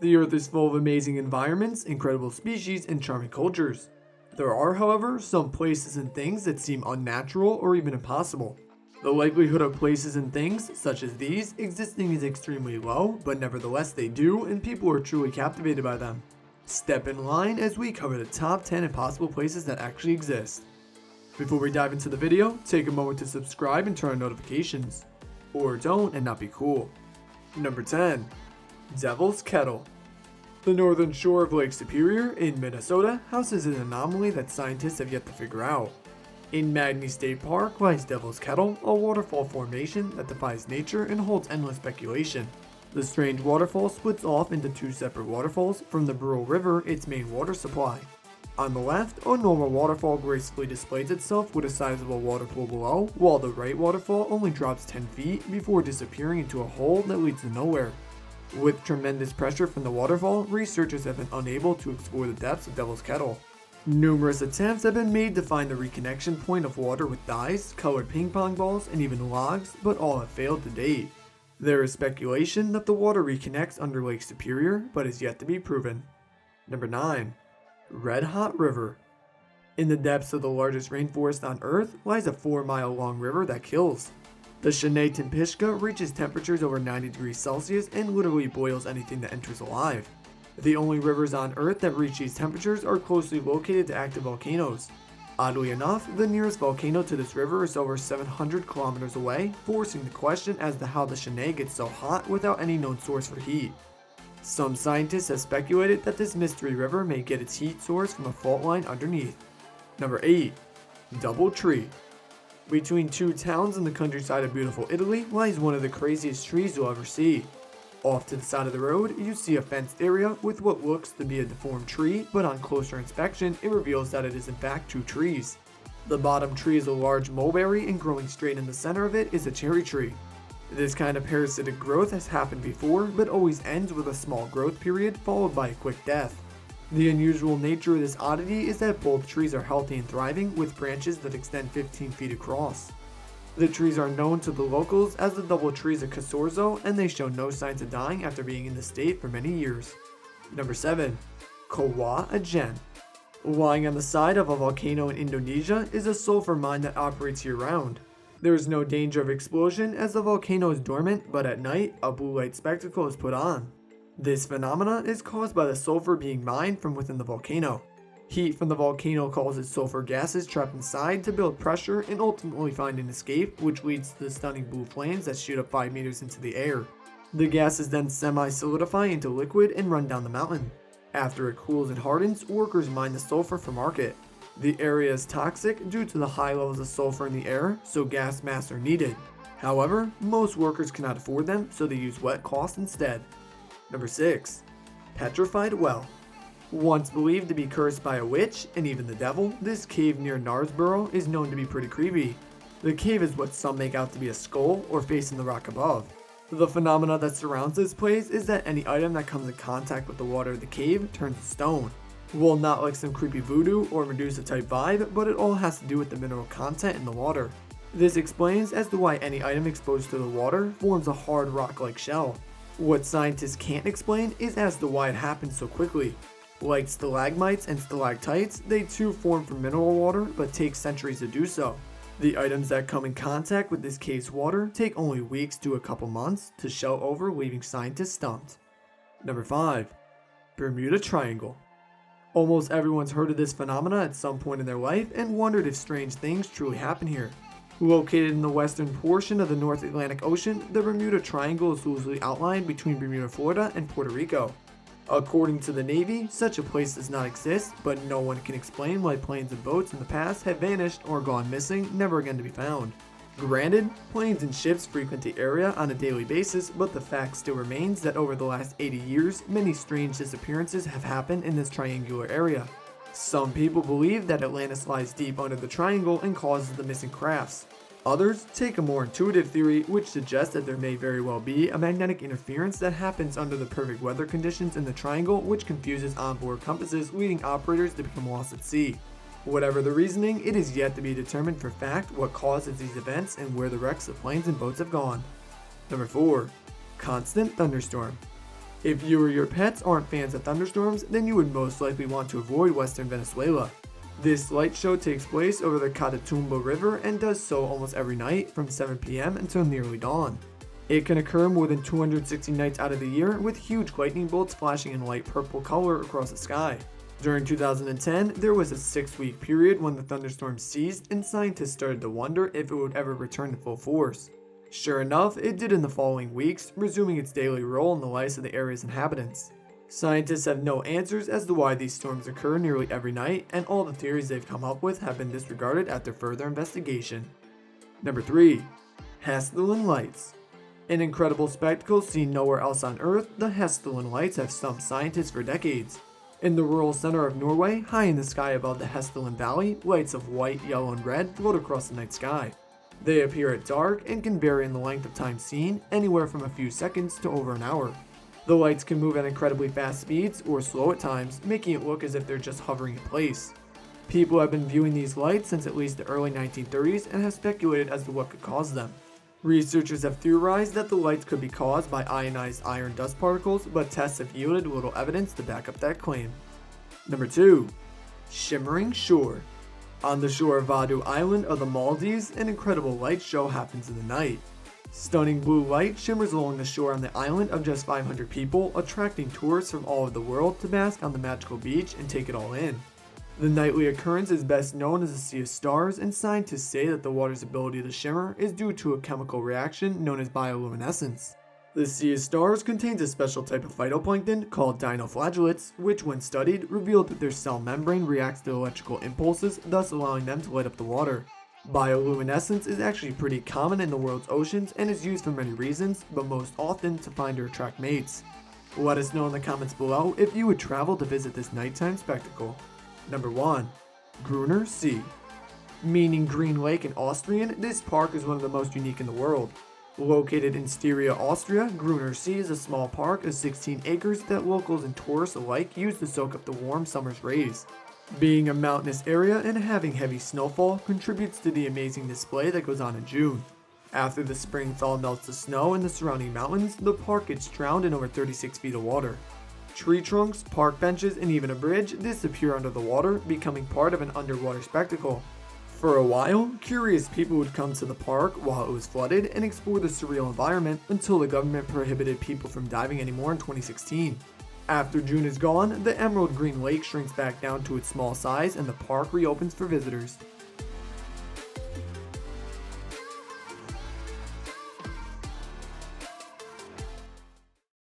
The Earth is full of amazing environments, incredible species, and charming cultures. There are, however, some places and things that seem unnatural or even impossible. The likelihood of places and things, such as these, existing is extremely low, but nevertheless they do, and people are truly captivated by them. Step in line as we cover the top 10 impossible places that actually exist. Before we dive into the video, take a moment to subscribe and turn on notifications. Or don't and not be cool. Number 10. Devil's Kettle. The northern shore of Lake Superior in Minnesota houses an anomaly that scientists have yet to figure out. In Magny State Park lies Devil's Kettle, a waterfall formation that defies nature and holds endless speculation. The strange waterfall splits off into two separate waterfalls from the Brule River, its main water supply. On the left, a normal waterfall gracefully displays itself with a sizable water pool below, while the right waterfall only drops 10 feet before disappearing into a hole that leads to nowhere. With tremendous pressure from the waterfall, researchers have been unable to explore the depths of Devil's Kettle. Numerous attempts have been made to find the reconnection point of water with dyes, colored ping pong balls, and even logs, but all have failed to date. There is speculation that the water reconnects under Lake Superior, but is yet to be proven. Number 9. Red Hot River. In the depths of the largest rainforest on Earth lies a 4-mile long river that kills. The shanay-timpishka reaches temperatures over 90 degrees Celsius and literally boils anything that enters alive. The only rivers on Earth that reach these temperatures are closely located to active volcanoes. Oddly enough, the nearest volcano to this river is over 700 kilometers away, forcing the question as to how the Shanay gets so hot without any known source for heat. Some scientists have speculated that this mystery river may get its heat source from a fault line underneath. Number 8. Double Tree. Between two towns in the countryside of beautiful Italy lies one of the craziest trees you'll ever see. Off to the side of the road, you see a fenced area with what looks to be a deformed tree, but on closer inspection, it reveals that it is in fact two trees. The bottom tree is a large mulberry, and growing straight in the center of it is a cherry tree. This kind of parasitic growth has happened before, but always ends with a small growth period followed by a quick death. The unusual nature of this oddity is that both trees are healthy and thriving, with branches that extend 15 feet across. The trees are known to the locals as the double trees of Casorzo, and they show no signs of dying after being in the state for many years. Number 7. KAWAH IJEN. Lying on the side of a volcano in Indonesia is a sulfur mine that operates year-round. There is no danger of explosion as the volcano is dormant, but at night, a blue light spectacle is put on. This phenomena is caused by the sulfur being mined from within the volcano. Heat from the volcano causes sulfur gases trapped inside to build pressure and ultimately find an escape, which leads to the stunning blue flames that shoot up 5 meters into the air. The gases then semi-solidify into liquid and run down the mountain. After it cools and hardens, workers mine the sulfur for market. The area is toxic due to the high levels of sulfur in the air, so gas masks are needed. However, most workers cannot afford them, so they use wet cloths instead. Number 6. Petrified Well. Once believed to be cursed by a witch and even the devil, this cave near Knaresborough is known to be pretty creepy. The cave is what some make out to be a skull or face in the rock above. The phenomena that surrounds this place is that any item that comes in contact with the water of the cave turns to stone. Well, not like some creepy voodoo or Medusa type vibe, but it all has to do with the mineral content in the water. This explains as to why any item exposed to the water forms a hard rock-like shell. What scientists can't explain is as to why it happens so quickly. Like stalagmites and stalactites, they too form from mineral water, but take centuries to do so. The items that come in contact with this cave's water take only weeks to a couple months to shell over, leaving scientists stumped. Number 5. Bermuda Triangle. Almost everyone's heard of this phenomena at some point in their life and wondered if strange things truly happen here. Located in the western portion of the North Atlantic Ocean, the Bermuda Triangle is loosely outlined between Bermuda, Florida and Puerto Rico. According to the Navy, such a place does not exist, but no one can explain why planes and boats in the past have vanished or gone missing, never again to be found. Granted, planes and ships frequent the area on a daily basis, but the fact still remains that over the last 80 years, many strange disappearances have happened in this triangular area. Some people believe that Atlantis lies deep under the triangle and causes the missing crafts. Others take a more intuitive theory, which suggests that there may very well be a magnetic interference that happens under the perfect weather conditions in the triangle, which confuses onboard compasses, leading operators to become lost at sea. Whatever the reasoning, it is yet to be determined for fact what causes these events and where the wrecks of planes and boats have gone. Number 4. Constant thunderstorm. If you or your pets aren't fans of thunderstorms, then you would most likely want to avoid western Venezuela. This light show takes place over the Catatumbo River and does so almost every night from 7 p.m. until nearly dawn. It can occur more than 260 nights out of the year, with huge lightning bolts flashing in light purple color across the sky. During 2010, there was a 6-week period when the thunderstorm ceased and scientists started to wonder if it would ever return to full force. Sure enough, it did in the following weeks, resuming its daily role in the lives of the area's inhabitants. Scientists have no answers as to why these storms occur nearly every night, and all the theories they've come up with have been disregarded after further investigation. Number 3. HESSDALEN Lights. An incredible spectacle seen nowhere else on Earth, the HESSDALEN lights have stumped scientists for decades. In the rural center of Norway, high in the sky above the HESSDALEN Valley, lights of white, yellow, and red float across the night sky. They appear at dark and can vary in the length of time seen, anywhere from a few seconds to over an hour. The lights can move at incredibly fast speeds or slow at times, making it look as if they're just hovering in place. People have been viewing these lights since at least the early 1930s and have speculated as to what could cause them. Researchers have theorized that the lights could be caused by ionized iron dust particles, but tests have yielded little evidence to back up that claim. Number 2. Shimmering Shore. On the shore of Vadu Island of the Maldives, an incredible light show happens in the night. Stunning blue light shimmers along the shore on the island of just 500 people, attracting tourists from all over the world to bask on the magical beach and take it all in. The nightly occurrence is best known as a sea of stars, and scientists say that the water's ability to shimmer is due to a chemical reaction known as bioluminescence. The sea of stars contains a special type of phytoplankton called dinoflagellates, which when studied revealed that their cell membrane reacts to electrical impulses, thus allowing them to light up the water. Bioluminescence is actually pretty common in the world's oceans and is used for many reasons, but most often to find or attract mates. Let us know in the comments below if you would travel to visit this nighttime spectacle. Number 1. GRUNER See. Meaning green lake in Austrian, this park is one of the most unique in the world. Located in Styria, Austria, GRUNER See is a small park of 16 acres that locals and tourists alike use to soak up the warm summer's rays. Being a mountainous area and having heavy snowfall contributes to the amazing display that goes on in June. After the spring thaw melts the snow in the surrounding mountains, the park gets drowned in over 36 feet of water. Tree trunks, park benches, and even a bridge disappear under the water, becoming part of an underwater spectacle. For a while, curious people would come to the park while it was flooded and explore the surreal environment until the government prohibited people from diving anymore in 2016. After June is gone, the emerald green lake shrinks back down to its small size and the park reopens for visitors.